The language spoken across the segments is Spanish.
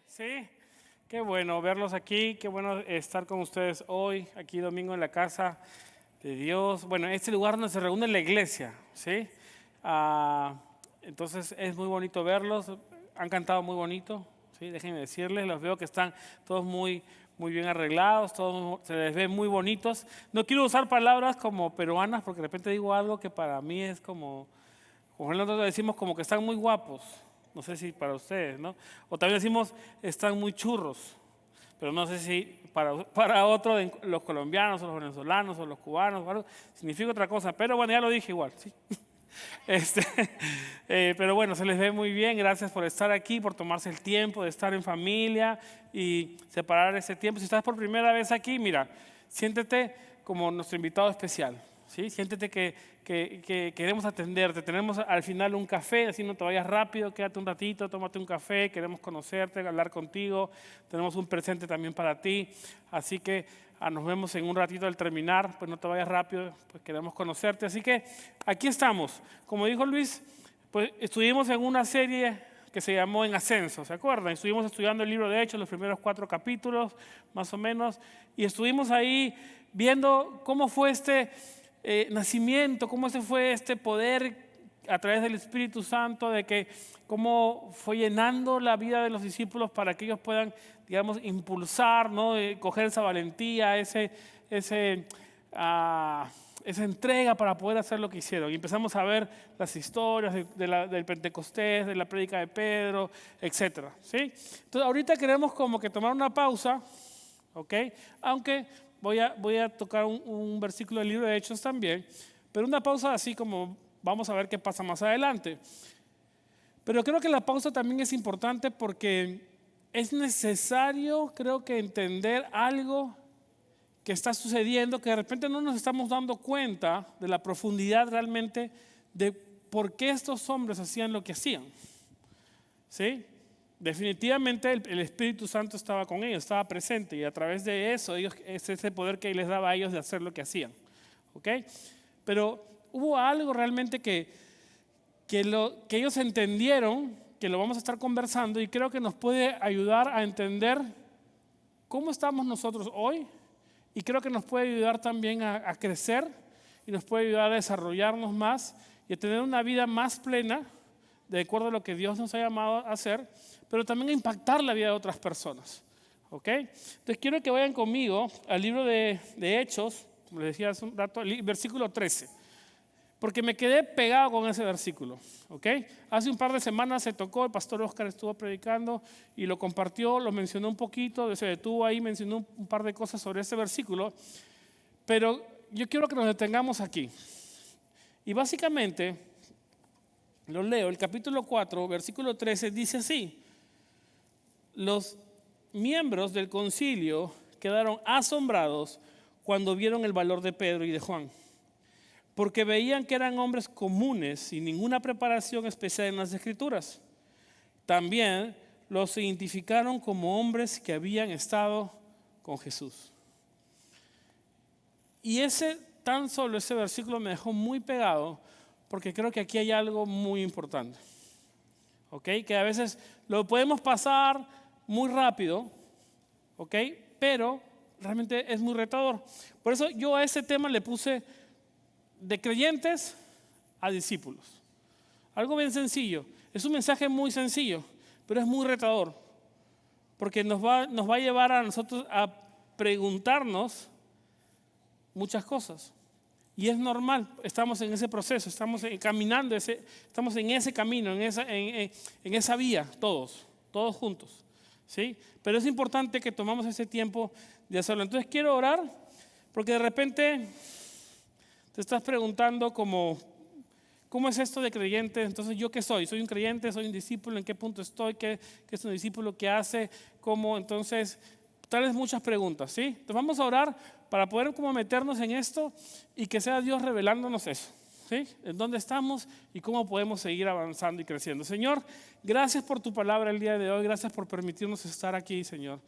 Sí, qué bueno verlos aquí, qué bueno estar con ustedes hoy, aquí domingo en la casa de Dios. Bueno, este lugar donde se reúne la iglesia, ¿sí? Entonces es muy bonito verlos, han cantado muy bonito, ¿sí? Déjenme decirles, los veo que están todos muy bien arreglados, todos se les ve muy bonitos. No quiero usar palabras como peruanas porque de repente digo algo que para mí es como nosotros decimos como que están muy guapos. No sé si para ustedes, ¿no? O también decimos están muy churros, pero no sé si para otro, los colombianos o los venezolanos o los cubanos, o algo, significa otra cosa. Pero bueno, ya lo dije igual, ¿sí? Este, pero bueno, se les ve muy bien. Gracias por estar aquí, por tomarse el tiempo de estar en familia y separar ese tiempo. Si estás por primera vez aquí, mira, siéntete como nuestro invitado especial. ¿Sí? Siéntete que queremos atenderte. Tenemos al final un café, así no te vayas rápido, quédate un ratito, tómate un café, queremos conocerte, hablar contigo. Tenemos un presente también para ti. Así que nos vemos en un ratito al terminar, pues no te vayas rápido, pues queremos conocerte. Así que aquí estamos. Como dijo Luis, pues estuvimos en una serie que se llamó En Ascenso, ¿se acuerdan? Estuvimos estudiando el libro de Hechos, los primeros 4 capítulos, más o menos, y estuvimos ahí viendo cómo fue este nacimiento, cómo se fue este poder a través del Espíritu Santo, de que cómo fue llenando la vida de los discípulos para que ellos puedan, digamos, impulsar, ¿no? Coger esa valentía, esa entrega para poder hacer lo que hicieron. Y empezamos a ver las historias del Pentecostés, de la prédica de Pedro, etcétera, ¿sí? Entonces ahorita queremos como que tomar una pausa, ¿ok? Aunque voy a tocar un versículo del libro de Hechos también, pero una pausa así como vamos a ver qué pasa más adelante. Pero creo que la pausa también es importante porque es necesario, creo que entender algo que está sucediendo, que de repente no nos estamos dando cuenta de la profundidad realmente de por qué estos hombres hacían lo que hacían. ¿Sí? Definitivamente el Espíritu Santo estaba con ellos, estaba presente, y a través de eso es ese poder que les daba a ellos de hacer lo que hacían. ¿Ok? Pero hubo algo realmente que ellos entendieron, que lo vamos a estar conversando, y creo que nos puede ayudar a entender cómo estamos nosotros hoy, y creo que nos puede ayudar también a crecer, y nos puede ayudar a desarrollarnos más y a tener una vida más plena de acuerdo a lo que Dios nos ha llamado a hacer, pero también a impactar la vida de otras personas. ¿Ok? Entonces quiero que vayan conmigo al libro de Hechos, como les decía hace un rato, versículo 13, porque me quedé pegado con ese versículo. ¿Ok? Hace un par de semanas se tocó, el pastor Oscar estuvo predicando y lo compartió, lo mencionó un poquito, se detuvo ahí, mencionó un par de cosas sobre ese versículo, pero yo quiero que nos detengamos aquí. Y básicamente lo leo, el capítulo 4, versículo 13, dice así: los miembros del concilio quedaron asombrados cuando vieron el valor de Pedro y de Juan, porque veían que eran hombres comunes sin ninguna preparación especial en las Escrituras. También los identificaron como hombres que habían estado con Jesús. Y tan solo ese versículo me dejó muy pegado, porque creo que aquí hay algo muy importante. ¿Ok? Que a veces lo podemos pasar muy rápido, ¿ok? Pero realmente es muy retador. Por eso yo a ese tema le puse de creyentes a discípulos. Algo bien sencillo. Es un mensaje muy sencillo, pero es muy retador, porque nos va a llevar a nosotros a preguntarnos muchas cosas. Y es normal, estamos en ese proceso, estamos caminando, estamos en ese camino, en esa vía, todos juntos, ¿sí? Pero es importante que tomamos ese tiempo de hacerlo. Entonces quiero orar, porque de repente te estás preguntando ¿cómo es esto de creyente? Entonces, ¿yo qué soy? ¿Soy un creyente? ¿Soy un discípulo? ¿En qué punto estoy? ¿Qué es un discípulo? ¿Qué hace? ¿Cómo? Entonces, tal vez muchas preguntas, ¿sí? Entonces vamos a orar para poder como meternos en esto y que sea Dios revelándonos eso, ¿sí? En dónde estamos y cómo podemos seguir avanzando y creciendo. Señor, gracias por tu palabra el día de hoy. Gracias por permitirnos estar aquí, Señor.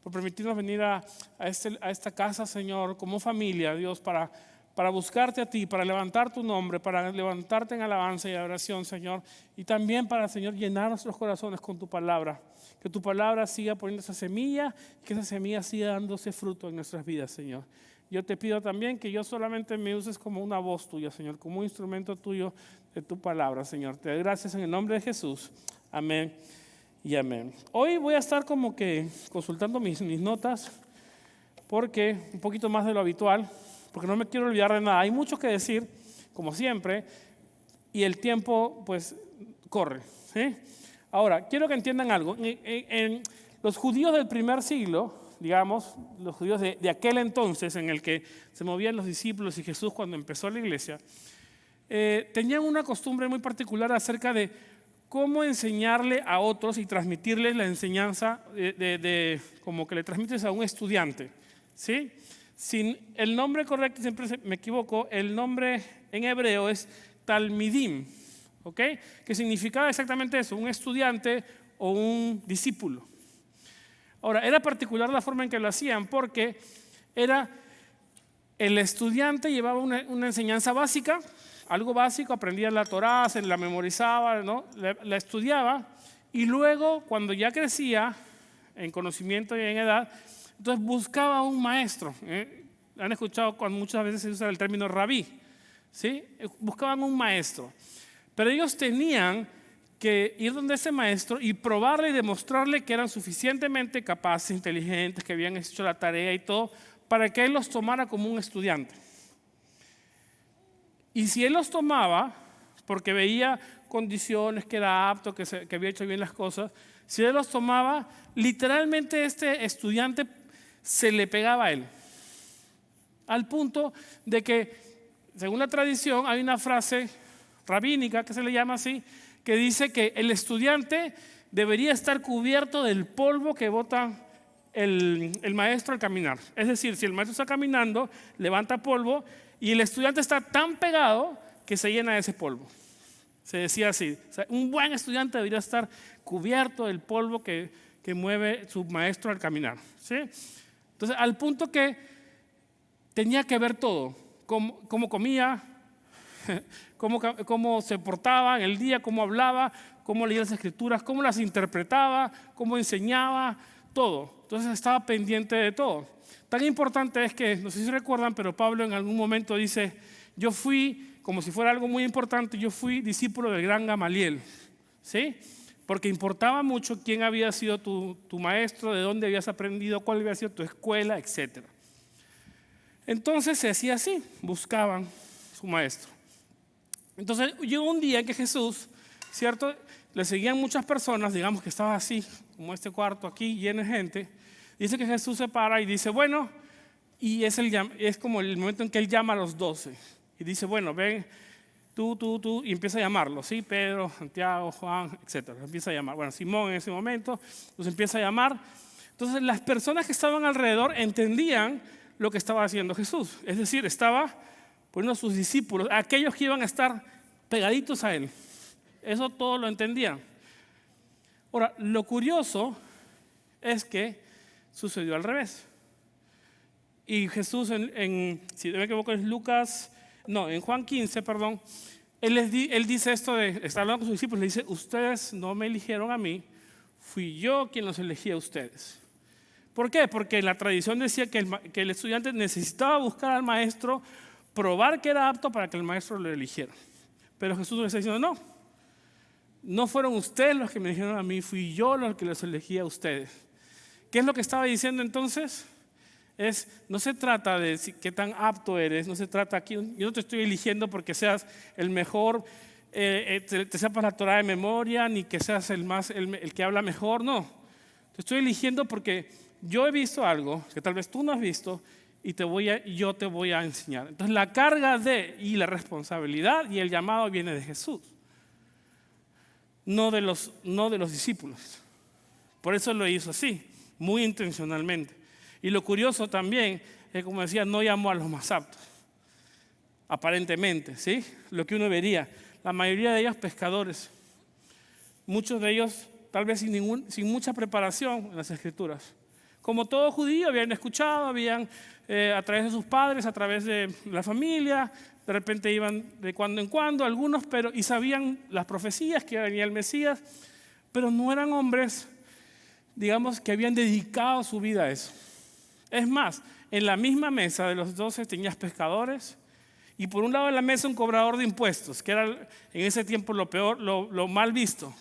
Por permitirnos venir a esta casa, Señor, como familia, Dios, para para buscarte a ti, para levantar tu nombre, para levantarte en alabanza y adoración, Señor. Y también para, Señor, llenar nuestros corazones con tu palabra. Que tu palabra siga poniendo esa semilla y que esa semilla siga dándose fruto en nuestras vidas, Señor. Yo te pido también que yo solamente me uses como una voz tuya, Señor, como un instrumento tuyo de tu palabra, Señor. Te doy gracias en el nombre de Jesús. Amén y amén. Hoy voy a estar como que consultando mis notas, porque un poquito más de lo habitual, porque no me quiero olvidar de nada. Hay mucho que decir, como siempre, y el tiempo pues corre, ¿sí? Ahora, quiero que entiendan algo. En los judíos del primer siglo, digamos, los judíos de aquel entonces en el que se movían los discípulos y Jesús cuando empezó la iglesia, tenían una costumbre muy particular acerca de cómo enseñarle a otros y transmitirles la enseñanza como que le transmites a un estudiante, ¿sí? Sin el nombre correcto, siempre me equivoco, el nombre en hebreo es talmidim, ¿ok? Que significaba exactamente eso, un estudiante o un discípulo. Ahora, era particular la forma en que lo hacían porque era el estudiante llevaba una enseñanza básica, algo básico, aprendía la Torá, se la memorizaba, ¿no? La estudiaba y luego cuando ya crecía en conocimiento y en edad, entonces buscaba un maestro. Han escuchado cuando muchas veces se usa el término rabí, ¿sí? Buscaban un maestro, pero ellos tenían que ir donde ese maestro y probarle y demostrarle que eran suficientemente capaces, inteligentes, que habían hecho la tarea y todo, para que él los tomara como un estudiante. Y si él los tomaba, porque veía condiciones, que era apto, que había hecho bien las cosas, si él los tomaba, literalmente este estudiante se le pegaba a él. Al punto de que, según la tradición, hay una frase rabínica que se le llama así, que dice que el estudiante debería estar cubierto del polvo que bota el maestro al caminar. Es decir, si el maestro está caminando, levanta polvo y el estudiante está tan pegado que se llena de ese polvo. Se decía así, o sea, un buen estudiante debería estar cubierto del polvo que mueve su maestro al caminar, ¿sí? Entonces, al punto que tenía que ver todo, cómo comía, cómo se portaba en el día, cómo hablaba, cómo leía las escrituras, cómo las interpretaba, cómo enseñaba, todo. Entonces estaba pendiente de todo. Tan importante es que, no sé si recuerdan, pero Pablo en algún momento dice, yo fui, como si fuera algo muy importante, yo fui discípulo del gran Gamaliel, ¿sí? Porque importaba mucho quién había sido tu maestro, de dónde habías aprendido, cuál había sido tu escuela, etc. Entonces se hacía así, buscaban su maestro. Entonces llegó un día en que Jesús, ¿cierto? Le seguían muchas personas, digamos que estaba así, como este cuarto aquí, lleno de gente. Dice que Jesús se para y dice, bueno, y es como el momento en que él llama a los 12. Y dice, bueno, ven, tú, y empieza a llamarlos, ¿sí? Pedro, Santiago, Juan, etc. Empieza a llamar. Bueno, Simón en ese momento los empieza a llamar. Entonces las personas que estaban alrededor entendían lo que estaba haciendo Jesús. Es decir, estaba poniendo a sus discípulos, a aquellos que iban a estar pegaditos a él. Eso todos lo entendían. Ahora, lo curioso es que sucedió al revés. Y Jesús, si no me equivoco, es en Juan 15, perdón, él dice esto está hablando con sus discípulos, le dice, ustedes no me eligieron a mí, fui yo quien los elegí a ustedes. ¿Por qué? Porque la tradición decía que el estudiante necesitaba buscar al maestro, probar que era apto para que el maestro lo eligiera. Pero Jesús le está diciendo, no fueron ustedes los que me eligieron a mí, fui yo los que los elegí a ustedes. ¿Qué es lo que estaba diciendo entonces? No se trata de qué tan apto eres, no se trata aquí, yo no te estoy eligiendo porque seas el mejor, te sepas la Torá de memoria, ni que seas el que habla mejor, no. Te estoy eligiendo porque yo he visto algo que tal vez tú no has visto y yo te voy a enseñar. Entonces la carga y la responsabilidad y el llamado viene de Jesús, no de los discípulos. Por eso lo hizo así, muy intencionalmente. Y lo curioso también es, como decía, no llamó a los más aptos, aparentemente, ¿sí? Lo que uno vería, la mayoría de ellos pescadores, muchos de ellos tal vez sin mucha preparación en las escrituras. Como todo judío, habían escuchado, a través de sus padres, a través de la familia, de repente iban de cuando en cuando algunos, y sabían las profecías que venía el Mesías, pero no eran hombres, digamos, que habían dedicado su vida a eso. Es más, en la misma mesa de los 12 tenías pescadores y por un lado de la mesa un cobrador de impuestos, que era en ese tiempo lo peor, lo mal visto.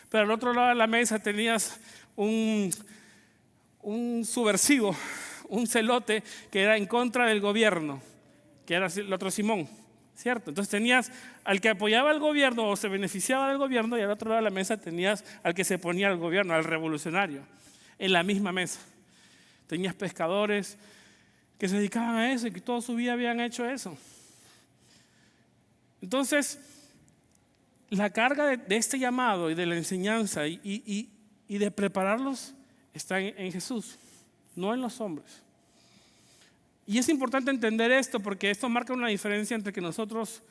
Pero al otro lado de la mesa tenías un subversivo, un celote que era en contra del gobierno, que era el otro Simón, ¿cierto? Entonces tenías al que apoyaba al gobierno o se beneficiaba del gobierno y al otro lado de la mesa tenías al que se oponía al gobierno, al revolucionario, en la misma mesa. Tenías pescadores que se dedicaban a eso y que toda su vida habían hecho eso. Entonces, la carga de este llamado y de la enseñanza y de prepararlos está en Jesús, no en los hombres. Y es importante entender esto porque esto marca una diferencia entre que nosotros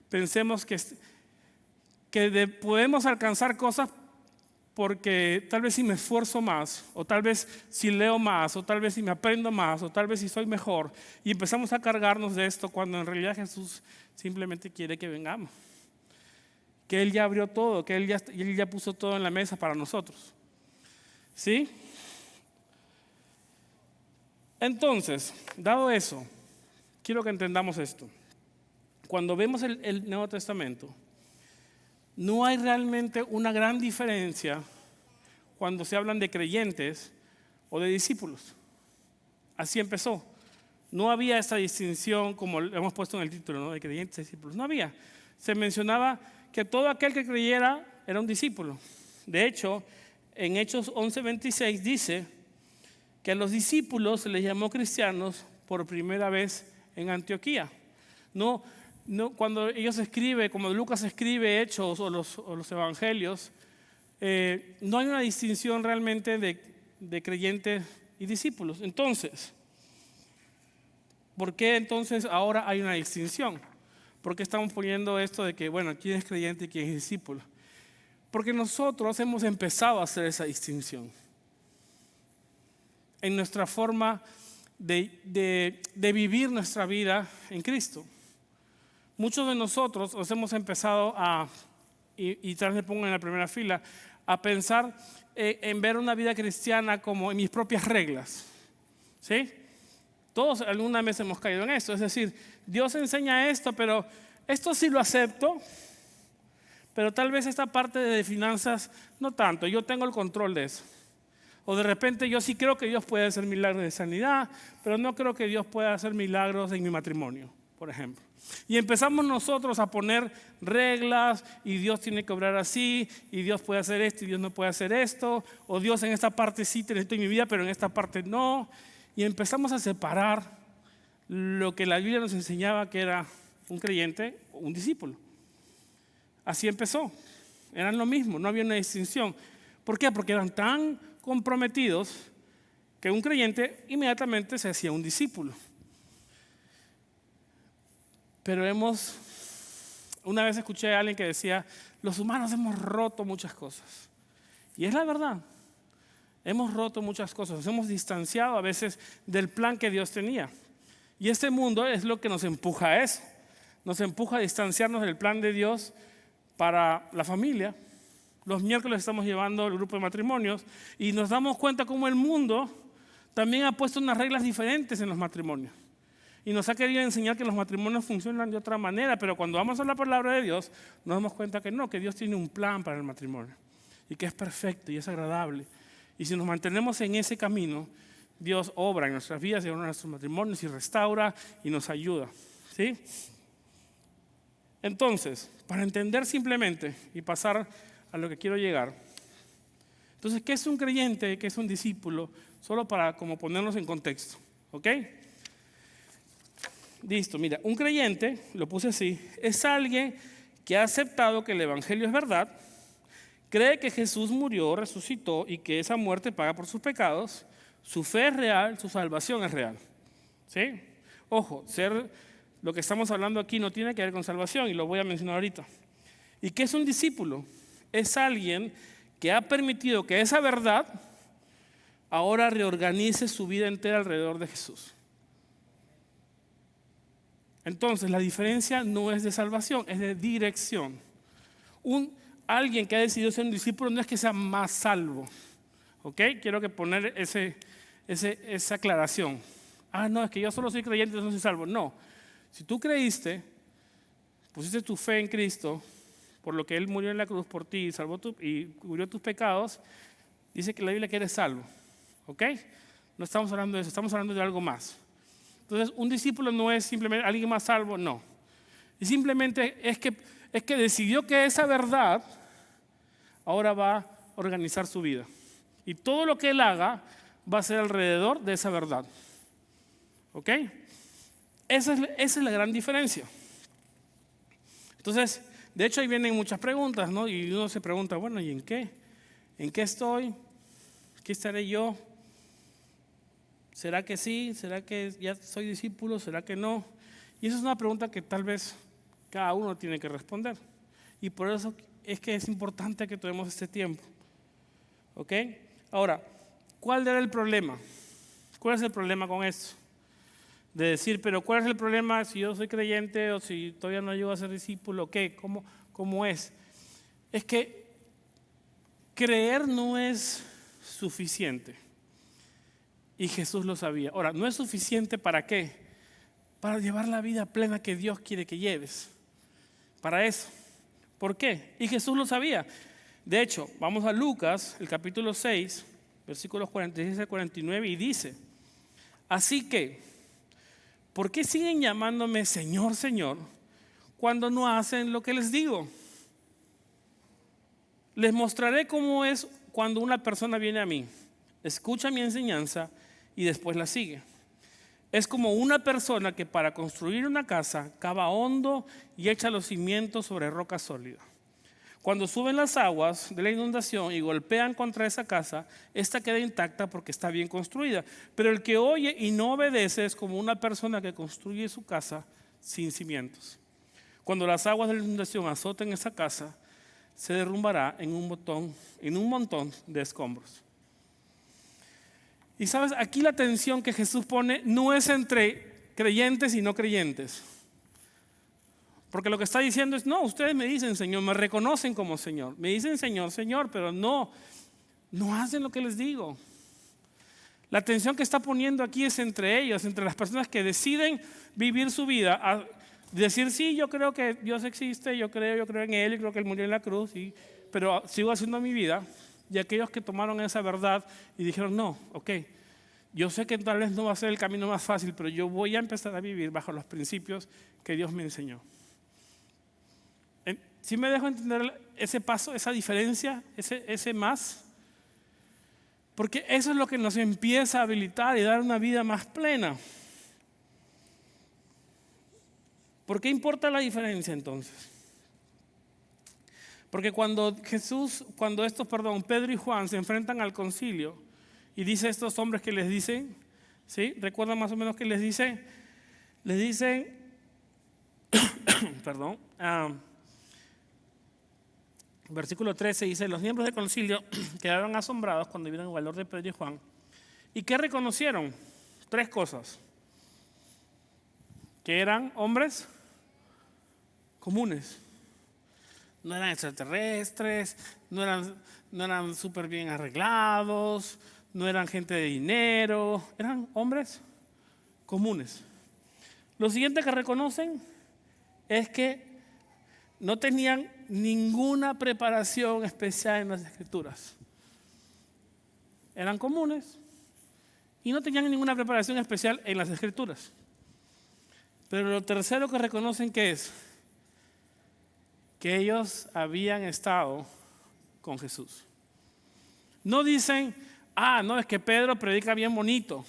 pensemos que podemos alcanzar cosas porque tal vez si me esfuerzo más, o tal vez si leo más, o tal vez si me aprendo más, o tal vez si soy mejor, y empezamos a cargarnos de esto cuando en realidad Jesús simplemente quiere que vengamos. Que Él ya abrió todo, que Él ya puso todo en la mesa para nosotros. ¿Sí? Entonces, dado eso, quiero que entendamos esto. Cuando vemos el Nuevo Testamento, no hay realmente una gran diferencia cuando se hablan de creyentes o de discípulos. Así empezó. No había esa distinción como hemos puesto en el título, ¿no? De creyentes y discípulos. No había. Se mencionaba que todo aquel que creyera era un discípulo. De hecho, en Hechos 11:26 dice que a los discípulos se les llamó cristianos por primera vez en Antioquía. No, cuando ellos escriben, como Lucas escribe Hechos o los evangelios, no hay una distinción realmente de creyentes y discípulos. Entonces, ¿por qué entonces ahora hay una distinción? ¿Por qué estamos poniendo esto de que, bueno, quién es creyente y quién es discípulo? Porque nosotros hemos empezado a hacer esa distinción en nuestra forma de vivir nuestra vida en Cristo. Muchos de nosotros nos hemos empezado y tal vez me pongo en la primera fila, a pensar en ver una vida cristiana como en mis propias reglas. ¿Sí? Todos alguna vez hemos caído en esto. Es decir, Dios enseña esto, pero esto sí lo acepto, pero tal vez esta parte de finanzas no tanto. Yo tengo el control de eso. O de repente yo sí creo que Dios puede hacer milagros de sanidad, pero no creo que Dios pueda hacer milagros en mi matrimonio, por ejemplo. Y empezamos nosotros a poner reglas y Dios tiene que obrar así y Dios puede hacer esto y Dios no puede hacer esto, o Dios en esta parte sí te necesito en mi vida pero en esta parte no, y empezamos a separar lo que la Biblia nos enseñaba que era un creyente o un discípulo. Así empezó, eran lo mismo, no había una distinción. ¿Por qué? Porque eran tan comprometidos que un creyente inmediatamente se hacía un discípulo. Pero una vez escuché a alguien que decía, los humanos hemos roto muchas cosas. Y es la verdad, hemos roto muchas cosas, nos hemos distanciado a veces del plan que Dios tenía. Y este mundo es lo que nos empuja a eso, nos empuja a distanciarnos del plan de Dios para la familia. Los miércoles estamos llevando el grupo de matrimonios y nos damos cuenta cómo el mundo también ha puesto unas reglas diferentes en los matrimonios. Y nos ha querido enseñar que los matrimonios funcionan de otra manera, pero cuando vamos a la palabra de Dios, nos damos cuenta que no, que Dios tiene un plan para el matrimonio y que es perfecto y es agradable. Y si nos mantenemos en ese camino, Dios obra en nuestras vidas y en nuestros matrimonios y restaura y nos ayuda. ¿Sí? Entonces, para entender simplemente y pasar a lo que quiero llegar. Entonces, ¿qué es un creyente? ¿Qué es un discípulo? Solo para como ponernos en contexto. ¿Ok? Listo, mira, un creyente, lo puse así, es alguien que ha aceptado que el evangelio es verdad, cree que Jesús murió, resucitó y que esa muerte paga por sus pecados, su fe es real, su salvación es real. ¿Sí? Ojo, lo que estamos hablando aquí no tiene que ver con salvación y lo voy a mencionar ahorita. ¿Y qué es un discípulo? Es alguien que ha permitido que esa verdad ahora reorganice su vida entera alrededor de Jesús. Entonces, la diferencia no es de salvación, es de dirección. Alguien que ha decidido ser un discípulo no es que sea más salvo. ¿Ok? Quiero que poner esa aclaración. No, es que yo solo soy creyente, no soy salvo. No. Si tú creíste, pusiste tu fe en Cristo, por lo que Él murió en la cruz por ti y cubrió tus pecados, dice que la Biblia que eres salvo. ¿Ok? No estamos hablando de eso, estamos hablando de algo más. Entonces, un discípulo no es simplemente alguien más salvo, no. Y simplemente es que decidió que esa verdad ahora va a organizar su vida. Y todo lo que él haga va a ser alrededor de esa verdad. ¿Ok? Esa es la gran diferencia. Entonces, de hecho ahí vienen muchas preguntas, ¿no? Y uno se pregunta, bueno, ¿y en qué? ¿En qué estoy? ¿Qué estaré yo? ¿Será que sí? ¿Será que ya soy discípulo? ¿Será que no? Y esa es una pregunta que tal vez cada uno tiene que responder. Y por eso es que es importante que tomemos este tiempo. ¿Ok? Ahora, ¿cuál era el problema? ¿Cuál es el problema con esto? De decir, pero ¿cuál es el problema si yo soy creyente o si todavía no llego a ser discípulo? ¿Qué? ¿Cómo es? Es que creer no es suficiente. Y Jesús lo sabía. Ahora, ¿no es suficiente para qué? Para llevar la vida plena que Dios quiere que lleves. Para eso. ¿Por qué? Y Jesús lo sabía. De hecho, vamos a Lucas, el capítulo 6, versículos 46 al 49, y dice, así que, ¿por qué siguen llamándome Señor, Señor, cuando no hacen lo que les digo? Les mostraré cómo es cuando una persona viene a mí, escucha mi enseñanza y después la sigue. Es como una persona que para construir una casa cava hondo y echa los cimientos sobre roca sólida. Cuando suben las aguas de la inundación y golpean contra esa casa, esta queda intacta porque está bien construida. Pero el que oye y no obedece es como una persona que construye su casa sin cimientos. Cuando las aguas de la inundación azoten esa casa, se derrumbará en un montón de escombros. Y sabes, aquí la tensión que Jesús pone no es entre creyentes y no creyentes. Porque lo que está diciendo es, no, ustedes me dicen Señor, me reconocen como Señor. Me dicen Señor, Señor, pero no hacen lo que les digo. La tensión que está poniendo aquí es entre ellos, entre las personas que deciden vivir su vida, a decir, sí, yo creo que Dios existe, yo creo en Él, yo creo que Él murió en la cruz, pero sigo haciendo mi vida. Y aquellos que tomaron esa verdad y dijeron, no, ok, yo sé que tal vez no va a ser el camino más fácil, pero yo voy a empezar a vivir bajo los principios que Dios me enseñó. ¿Sí me dejo entender ese paso, esa diferencia, ese más? Porque eso es lo que nos empieza a habilitar y dar una vida más plena. ¿Por qué importa la diferencia entonces? Porque cuando Pedro y Juan se enfrentan al concilio y dice a estos hombres que les dicen, ¿sí? ¿Recuerdan más o menos qué les dicen? Les dicen, versículo 13 dice, los miembros del concilio quedaron asombrados cuando vieron el valor de Pedro y Juan. ¿Y qué reconocieron? 3 cosas. Que eran hombres comunes. No eran extraterrestres, no eran súper bien arreglados, no eran gente de dinero, eran hombres comunes. Lo siguiente que reconocen es que no tenían ninguna preparación especial en las Escrituras. Eran comunes y no tenían ninguna preparación especial en las Escrituras. Pero lo tercero que reconocen que es que ellos habían estado con Jesús. No dicen, no, es que Pedro predica bien bonito.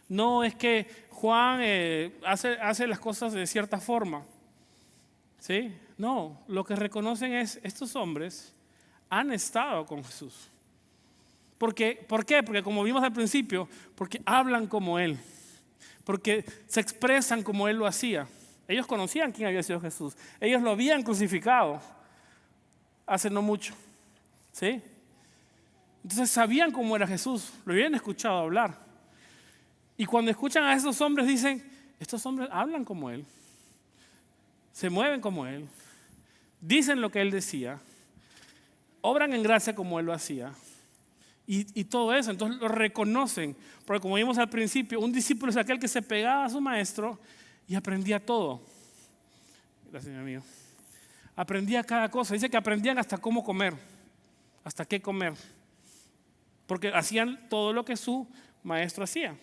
No, es que Juan hace las cosas de cierta forma. ¿Sí? No, lo que reconocen es, estos hombres han estado con Jesús. ¿Por qué? Porque como vimos al principio, porque hablan como Él. Porque se expresan como Él lo hacía. Ellos conocían quién había sido Jesús. Ellos lo habían crucificado hace no mucho. ¿Sí? Entonces sabían cómo era Jesús, lo habían escuchado hablar. Y cuando escuchan a esos hombres dicen, estos hombres hablan como Él, se mueven como Él, dicen lo que Él decía, obran en gracia como Él lo hacía. Y todo eso, entonces lo reconocen. Porque como vimos al principio, un discípulo es aquel que se pegaba a su maestro y aprendía todo. Gracias, mi amigo. Aprendía cada cosa. Dice que aprendían hasta cómo comer, hasta qué comer. Porque hacían todo lo que su maestro hacía.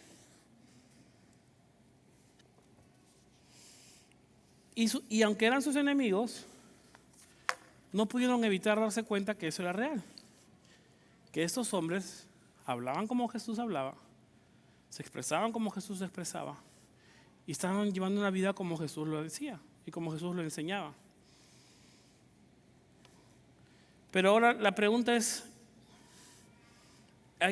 Y aunque eran sus enemigos, no pudieron evitar darse cuenta que eso era real. Que estos hombres hablaban como Jesús hablaba, se expresaban como Jesús se expresaba y estaban llevando una vida como Jesús lo decía y como Jesús lo enseñaba. Pero ahora la pregunta es,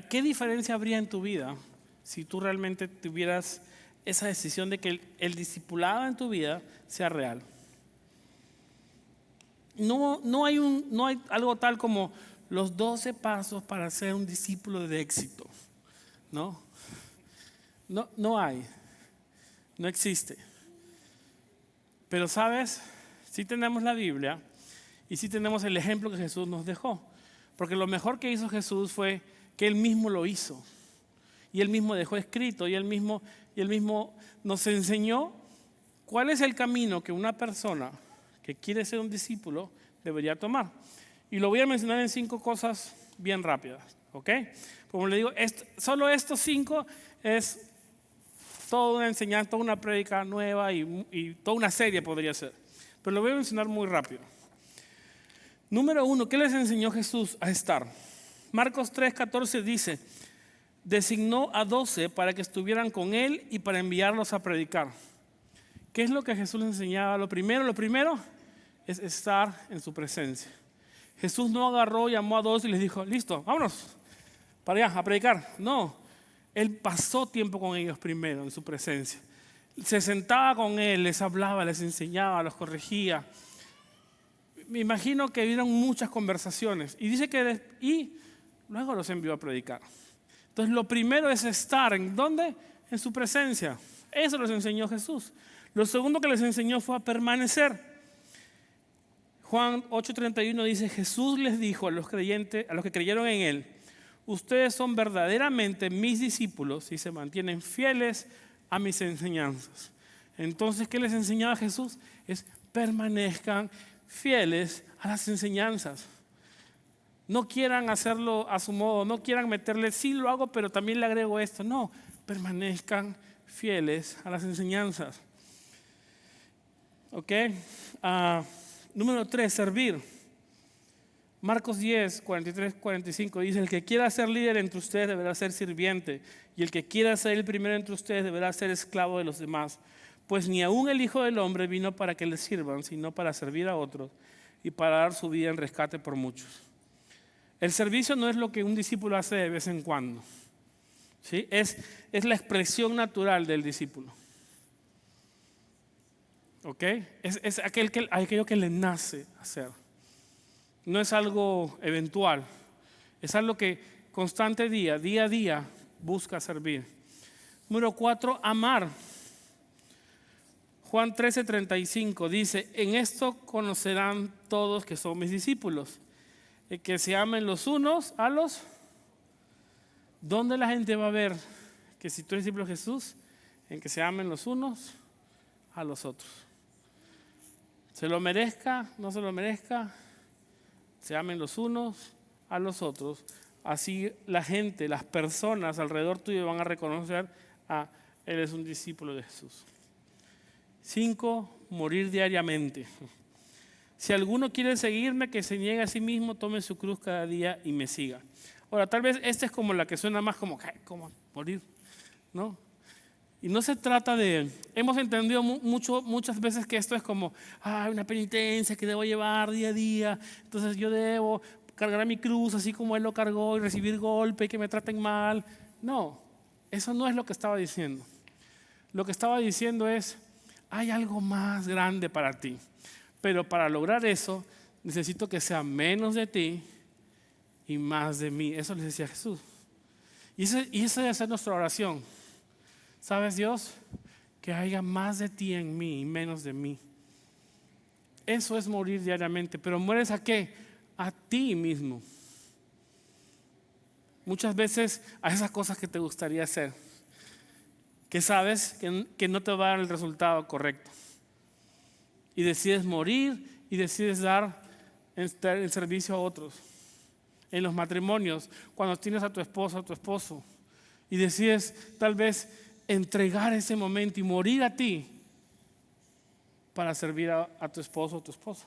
¿qué diferencia habría en tu vida si tú realmente tuvieras esa decisión de que el discipulado en tu vida sea real? No hay algo tal como los 12 pasos para ser un discípulo de éxito. No hay, no existe. Pero sabes, sí tenemos la Biblia y sí tenemos el ejemplo que Jesús nos dejó. Porque lo mejor que hizo Jesús fue que Él mismo lo hizo. Y Él mismo dejó escrito y Él mismo nos enseñó cuál es el camino que una persona que quiere ser un discípulo debería tomar. Y lo voy a mencionar en 5 cosas bien rápidas, ¿ok? Como le digo, solo estos 5 es toda una enseñanza, toda una prédica nueva y toda una serie podría ser. Pero lo voy a mencionar muy rápido. Número 1, ¿qué les enseñó Jesús a estar? Marcos 3:14 dice, designó a 12 para que estuvieran con Él y para enviarlos a predicar. ¿Qué es lo que Jesús les enseñaba? Lo primero es estar en su presencia. Jesús no agarró, llamó a 2 y les dijo, listo, vámonos para allá a predicar. No, Él pasó tiempo con ellos primero en su presencia. Se sentaba con Él, les hablaba, les enseñaba, los corregía. Me imagino que hubieron muchas conversaciones. Y dice que y luego los envió a predicar. Entonces lo primero es estar, ¿en dónde? En su presencia. Eso les enseñó Jesús. Lo segundo que les enseñó fue a permanecer. Juan 8:31 dice, Jesús les dijo a los creyentes, a los que creyeron en Él, ustedes son verdaderamente mis discípulos si se mantienen fieles a mis enseñanzas. Entonces, ¿qué les enseñaba Jesús? Es permanezcan fieles a las enseñanzas. No quieran hacerlo a su modo, no quieran meterle, sí lo hago, pero también le agrego esto. No, permanezcan fieles a las enseñanzas. ¿Ok? Número 3, servir. Marcos 10, 43, 45 dice, el que quiera ser líder entre ustedes deberá ser sirviente, y el que quiera ser el primero entre ustedes deberá ser esclavo de los demás. Pues ni aún el Hijo del Hombre vino para que le sirvan, sino para servir a otros y para dar su vida en rescate por muchos. El servicio no es lo que un discípulo hace de vez en cuando, ¿sí? Es la expresión natural del discípulo. ¿Ok? Es aquello que le nace hacer. No es algo eventual. Es algo que constante día a día busca servir. Número 4, amar. Juan 13:35 dice, en esto conocerán todos que son mis discípulos, que se amen los unos a los. ¿Dónde la gente va a ver que si tú eres discípulo de Jesús? En que se amen los unos a los otros. Se lo merezca, no se lo merezca, se amen los unos a los otros. Así la gente, las personas alrededor tuyo van a reconocer, él es un discípulo de Jesús. 5, morir diariamente. Si alguno quiere seguirme, que se niegue a sí mismo, tome su cruz cada día y me siga. Ahora, tal vez esta es como la que suena más como morir, ¿no? Y no se trata de, hemos entendido muchas veces que esto es como, una penitencia que debo llevar día a día, entonces yo debo cargar mi cruz así como Él lo cargó y recibir golpe y que me traten mal. No, eso no es lo que estaba diciendo. Lo que estaba diciendo es, hay algo más grande para ti, pero para lograr eso necesito que sea menos de ti y más de mí. Eso les decía Jesús. Y esa debe ser nuestra oración. ¿Sabes, Dios? Que haya más de ti en mí y menos de mí. Eso es morir diariamente. Pero ¿mueres a qué? A ti mismo. Muchas veces a esas cosas que te gustaría hacer, que sabes que no te va a dar el resultado correcto. Y decides morir y decides dar en servicio a otros. En los matrimonios, cuando tienes a tu esposa o a tu esposo y decides tal vez entregar ese momento y morir a ti para servir a tu esposo o tu esposa.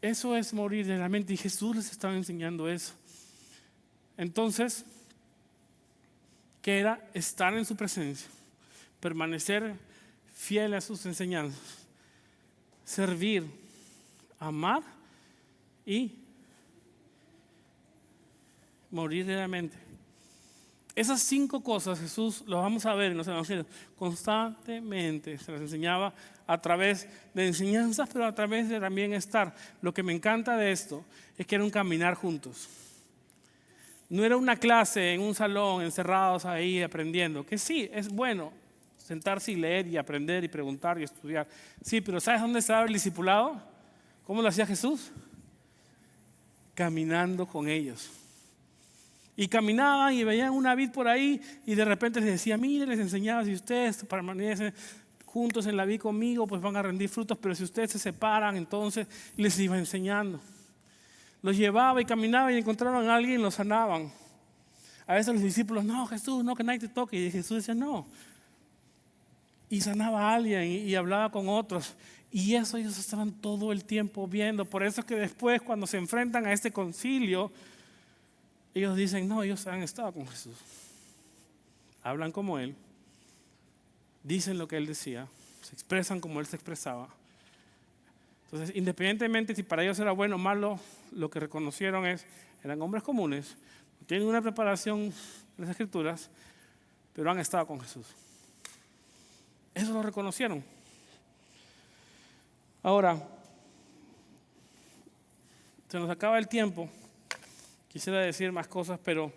Eso es morir realmente, y Jesús les estaba enseñando eso. Entonces, que era estar en su presencia, permanecer fiel a sus enseñanzas, servir, amar y morir diariamente. Esas 5 cosas Jesús lo vamos a ver en los evangelios constantemente. Se las enseñaba a través de enseñanzas, pero a través de también estar. Lo que me encanta de esto es que era un caminar juntos. No era una clase en un salón encerrados ahí aprendiendo, que sí, es bueno sentarse y leer y aprender y preguntar y estudiar. Sí, pero ¿sabes dónde estaba el discipulado? ¿Cómo lo hacía Jesús? Caminando con ellos. Y caminaban y veían una vid por ahí y de repente les decía, mire, les enseñaba, si ustedes permanecen juntos en la vid conmigo, pues van a rendir frutos, pero si ustedes se separan, entonces les iba enseñando. Los llevaba y caminaba y encontraban a alguien y los sanaban. A veces los discípulos, no, Jesús, no, que nadie te toque. Y Jesús decía, no. Y sanaba a alguien y hablaba con otros. Y eso ellos estaban todo el tiempo viendo. Por eso es que después, cuando se enfrentan a este concilio, ellos dicen, no, ellos han estado con Jesús. Hablan como Él, dicen lo que Él decía, se expresan como Él se expresaba. Entonces, independientemente si para ellos era bueno o malo, lo que reconocieron eran hombres comunes, tienen una preparación en las Escrituras, pero han estado con Jesús. Eso lo reconocieron. Ahora, se nos acaba el tiempo. Quisiera decir más cosas, pero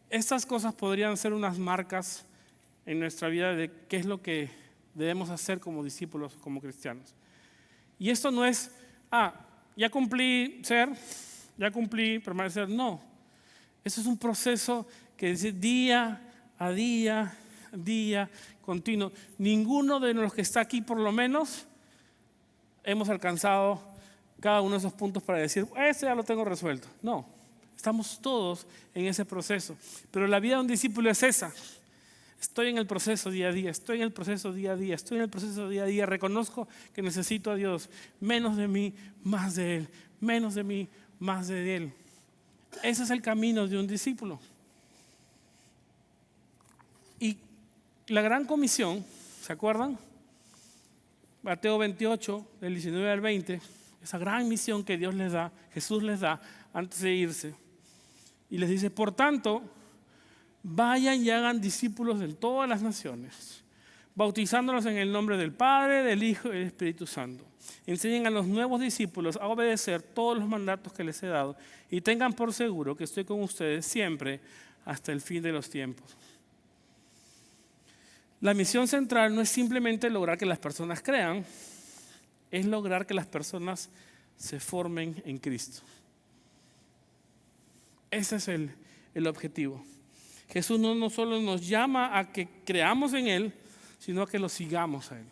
estas cosas podrían ser unas marcas en nuestra vida de qué es lo que debemos hacer como discípulos, como cristianos. Y esto no es, ya cumplí permanecer. No, eso es un proceso que es día a día, continuo. Ninguno de los que está aquí, por lo menos, hemos alcanzado cada uno de esos puntos para decir, ese ya lo tengo resuelto. No, estamos todos en ese proceso. Pero la vida de un discípulo es esa. Estoy en el proceso día a día, reconozco que necesito a Dios, menos de mí, más de Él, menos de mí, más de Él. Ese es el camino de un discípulo. Y la gran comisión, ¿se acuerdan? Mateo 28, del 19 al 20, esa gran misión que Dios les da, Jesús les da antes de irse. Y les dice, por tanto, vayan y hagan discípulos en todas las naciones, bautizándolos en el nombre del Padre, del Hijo y del Espíritu Santo. Enseñen a los nuevos discípulos a obedecer todos los mandatos que les he dado y tengan por seguro que estoy con ustedes siempre hasta el fin de los tiempos. La misión central no es simplemente lograr que las personas crean, es lograr que las personas se formen en Cristo. Ese es el objetivo. Jesús no solo nos llama a que creamos en Él, sino a que lo sigamos a Él.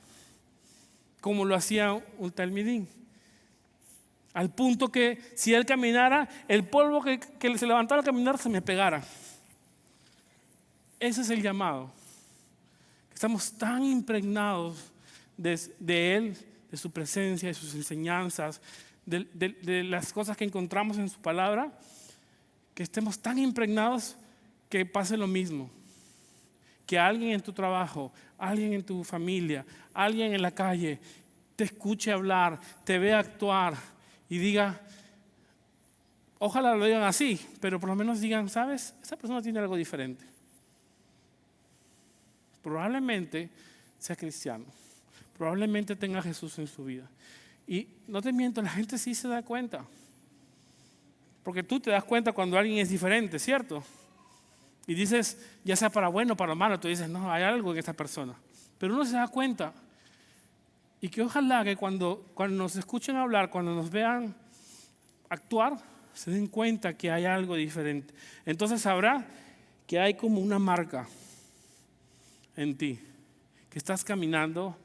Como lo hacía un talmidín. Al punto que si Él caminara, el polvo que se levantara al caminar se me pegara. Ese es el llamado. Estamos tan impregnados de Él, de su presencia, de sus enseñanzas, de las cosas que encontramos en su palabra, que estemos tan impregnados que pase lo mismo. Que alguien en tu trabajo, alguien en tu familia, alguien en la calle te escuche hablar, te vea actuar y diga, ojalá lo digan así, pero por lo menos digan, ¿sabes? Esa persona tiene algo diferente. Probablemente sea cristiano, probablemente tenga a Jesús en su vida. Y no te miento, la gente sí se da cuenta. Porque tú te das cuenta cuando alguien es diferente, ¿cierto? Y dices, ya sea para bueno o para malo, tú dices, no, hay algo en esta persona. Pero uno se da cuenta. Y que ojalá que cuando nos escuchen hablar, cuando nos vean actuar, se den cuenta que hay algo diferente. Entonces sabrá que hay como una marca en ti, que estás caminando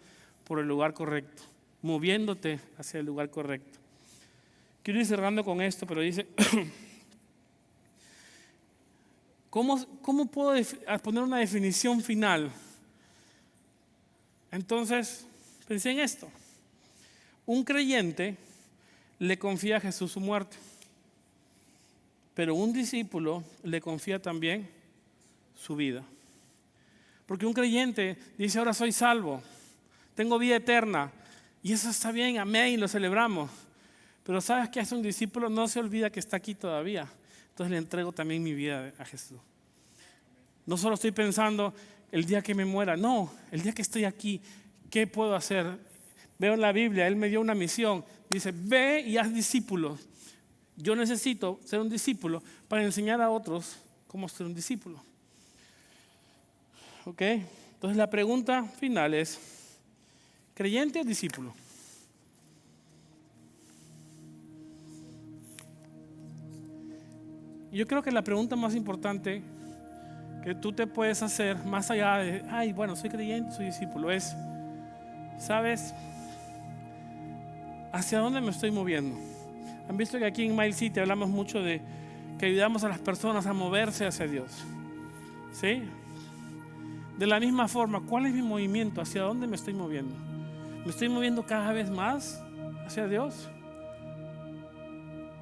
por el lugar correcto, moviéndote hacia el lugar correcto. Quiero ir cerrando con esto, pero dice, ¿cómo puedo poner una definición final? Entonces, pensé en esto. Un creyente le confía a Jesús su muerte, pero un discípulo le confía también su vida. Porque un creyente dice, ahora soy salvo, tengo vida eterna, y eso está bien, amén, y lo celebramos. Pero ¿sabes qué hace un discípulo? No se olvida que está aquí todavía. Entonces le entrego también mi vida a Jesús. No solo estoy pensando el día que me muera, no, el día que estoy aquí, ¿qué puedo hacer? Veo en la Biblia, Él me dio una misión, dice, ve y haz discípulos. Yo necesito ser un discípulo para enseñar a otros cómo ser un discípulo. ¿Ok? Entonces la pregunta final es, ¿creyente o discípulo? Yo creo que la pregunta más importante que tú te puedes hacer, más allá de, ay, bueno, soy creyente, soy discípulo, es, ¿sabes hacia dónde me estoy moviendo? Han visto que aquí en Mile City hablamos mucho de que ayudamos a las personas a moverse hacia Dios, ¿sí? De la misma forma, ¿cuál es mi movimiento? ¿Hacia dónde me estoy moviendo? ¿Me estoy moviendo cada vez más hacia Dios?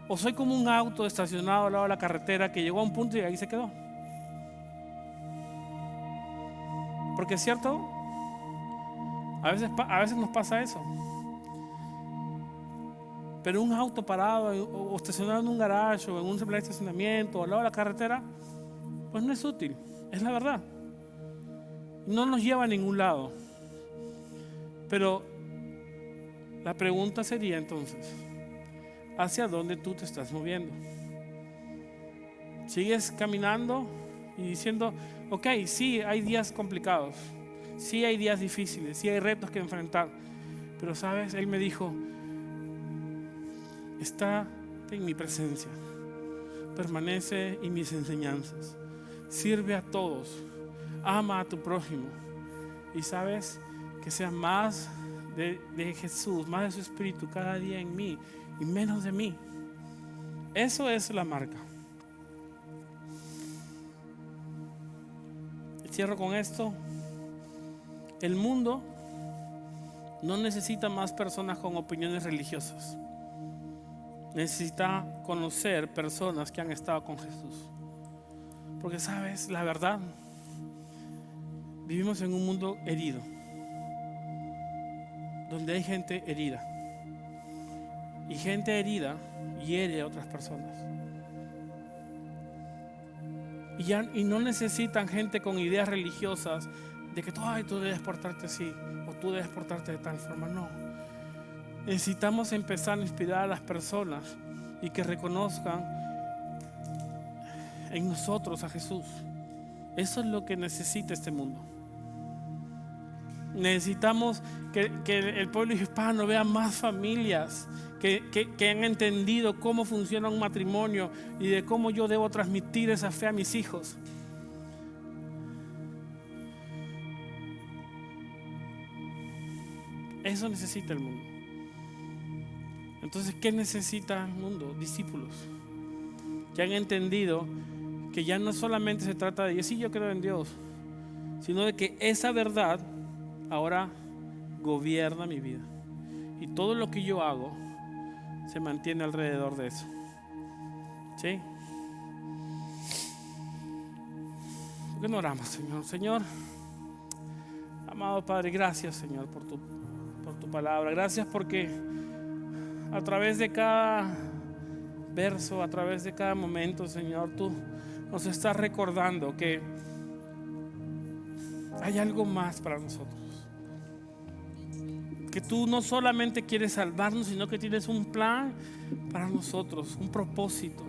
¿O soy como un auto estacionado al lado de la carretera que llegó a un punto y ahí se quedó? Porque es cierto, a veces nos pasa eso. Pero un auto parado o estacionado en un garaje o en un simple estacionamiento o al lado de la carretera, pues no es útil, es la verdad. No nos lleva a ningún lado. Pero la pregunta sería entonces, ¿hacia dónde tú te estás moviendo? ¿Sigues caminando y diciendo, ok, sí, hay días complicados, sí hay días difíciles, sí hay retos que enfrentar, pero sabes, Él me dijo, está en mi presencia, permanece en mis enseñanzas, sirve a todos, ama a tu prójimo y sabes que sea más de Jesús, más de su Espíritu cada día en mí y menos de mí. Eso es la marca. Cierro con esto. El mundo no necesita más personas con opiniones religiosas. Necesita conocer personas que han estado con Jesús. Porque sabes, la verdad, vivimos en un mundo herido, donde hay gente herida. Y gente herida hiere a otras personas. Y no necesitan gente con ideas religiosas de que tú debes portarte así o tú debes portarte de tal forma. No. Necesitamos empezar a inspirar a las personas y que reconozcan en nosotros a Jesús. Eso es lo que necesita este mundo. Necesitamos que el pueblo hispano vea más familias que han entendido cómo funciona un matrimonio y de cómo yo debo transmitir esa fe a mis hijos. Eso necesita el mundo. Entonces, ¿qué necesita el mundo? Discípulos que han entendido que ya no solamente se trata de sí, yo creo en Dios, sino de que esa verdad ahora gobierna mi vida y todo lo que yo hago se mantiene alrededor de eso. ¿Sí? ¿Por qué no oramos, Señor? Señor, amado Padre, gracias, Señor, por tu palabra. Gracias porque a través de cada verso, a través de cada momento, Señor, tú nos estás recordando que hay algo más para nosotros. Que tú no solamente quieres salvarnos, sino que tienes un plan para nosotros, un propósito.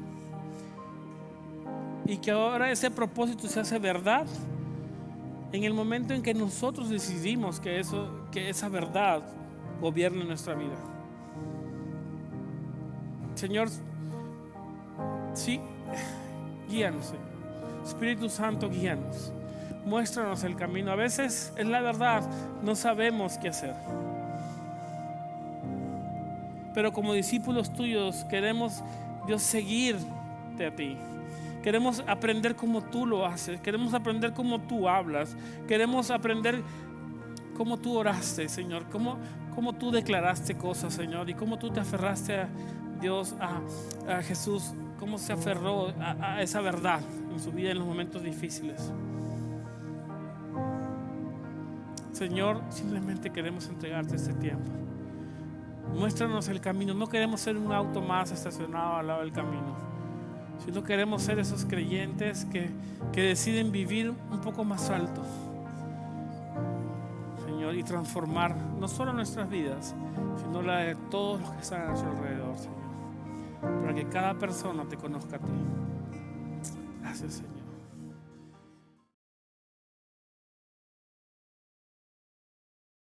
y que ahora ese propósito se hace verdad en el momento en que nosotros decidimos que esa verdad gobierne nuestra vida. Señor, sí, guíanos, Señor. Espíritu Santo, guíanos. Muéstranos el camino. A veces es la verdad, no sabemos qué hacer. Pero como discípulos tuyos queremos, Dios, seguirte a ti. Queremos aprender como tú lo haces. Queremos aprender como tú hablas. Queremos aprender cómo tú oraste, Señor. Cómo tú declaraste cosas, Señor. Y cómo tú te aferraste a Dios, a Jesús. Cómo se aferró a esa verdad en su vida en los momentos difíciles. Señor, simplemente queremos entregarte este tiempo. Muéstranos el camino. No queremos ser un auto más estacionado al lado del camino, sino queremos ser esos creyentes que deciden vivir un poco más alto, Señor, y transformar no solo nuestras vidas, sino la de todos los que están a nuestro alrededor, Señor, para que cada persona te conozca a ti. Gracias, Señor.